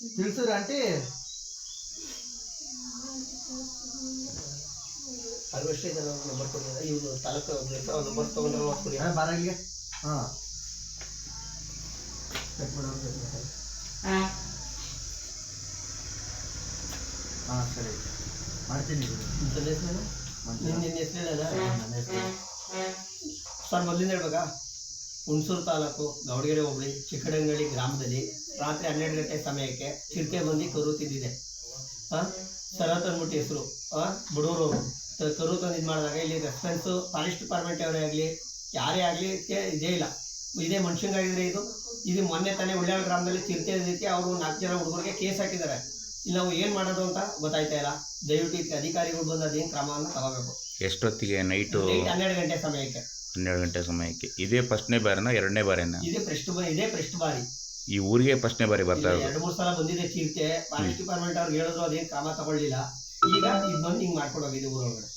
ತಿಳಿಸಿದ್ರ aunty ಅಲ್ವಷ್ಟೇ ಜನ number ಕೊಡಿ ಇವ್ರು ತಾಲೂಕು ನಂಬರ್ ತೊಗೊಂಡ್ರೆ ಕೊಡಿ ಬಾರಾಗಿಗೆ ಹಾಂ ಚೆಕ್ ಮಾಡೋದು ಹಾಂ ಸರಿ ಮಾಡ್ತೀನಿ ನಿನ್ನ ಹೆಸರು ಹೇಳಲ್ಲ ನನ್ನ ಹೆಸರು ಸರ್ ಮೊದಲಿಂದ ಹೇಳ್ಬೇಕಾ ಹುಣಸೂರು ತಾಲೂಕು ಗೌಡಗೆರೆ ಹೋಬಳಿ ಚಿಕ್ಕಡಂಗಳಿ ಗ್ರಾಮದಲ್ಲಿ ರಾತ್ರಿ 12 ಗಂಟೆ ಸಮಯಕ್ಕೆ ಚಿರತೆ ಬಂದು ಕರು ತಿಂದಿದೆ. ಶರತ್ ಅಂದ್ಬಿಟ್ಟು ಹೆಸರು ಬಡೂರವರು ಕರು ತಂದು ಇದು ಮಾಡಿದಾಗ ಇಲ್ಲಿ ರೆಸ್ಪಾನ್ಸು ಫಾರೆಸ್ಟ್ ಡಿಪಾರ್ಟ್ಮೆಂಟ್ ಅವರೇ ಆಗಲಿ ಯಾರೇ ಆಗಲಿ ಇದೇ ಇಲ್ಲ. ಇದೇ ಮನುಷ್ಯಂಗಾಗಿದ್ರೆ ಇದು ಮೊನ್ನೆ ತಾನೇ ಉಳ್ಳಾಳ ಗ್ರಾಮದಲ್ಲಿ ಚಿರತೆ ಇದಕ್ಕೆ ಅವರು 4 ಜನ ಹುಡುಗರಿಗೆ ಕೇಸ್ ಹಾಕಿದ್ದಾರೆ. ಇಲ್ಲಿ ನಾವು ಏನು ಮಾಡೋದು ಅಂತ ಗೊತ್ತಾಯ್ತಾ ಇಲ್ಲ. ದಯವಿಟ್ಟು ಇದಕ್ಕೆ ಅಧಿಕಾರಿಗಳು ಬಂದು ಅದೇನು ಕ್ರಮವನ್ನು ತಗೋಬೇಕು. ಎಷ್ಟೊತ್ತಿಗೆ? ನೈಟು 12 ಗಂಟೆ ಸಮಯಕ್ಕೆ. 12 ಗಂಟೆ ಸಮಯಕ್ಕೆ. ಇದೇ ಫಸ್ಟ್ನೇ ಬಾರಿನ ಎರಡನೇ ಬಾರಿನ? ಇದೇ ಫಸ್ಟ್ ಬಾರಿ. ಈ ಊರಿಗೆ ಫಸ್ಟ್ನೇ ಬಾರಿ ಬರ್ತಾ ಇರೋದು? 2-3 ಸಲ ಬಂದಿದೆ ಚಿರತೆ. ಫಾರೆಸ್ಟ್ ಡಿಪಾರ್ಟ್ಮೆಂಟ್ ಅವ್ರಿಗೆ ಹೇಳಿದ್ರು ಅದೇನು ಕ್ರಮ ತಗೊಳ್ಳಿಲ್ಲ. ಈಗ ಇದು ಬಂದು ಹಿಂಗೆ ಮಾಡ್ಕೊಂಡು ಹೋಗಿದೆ ಊರೊಳಗಡೆ.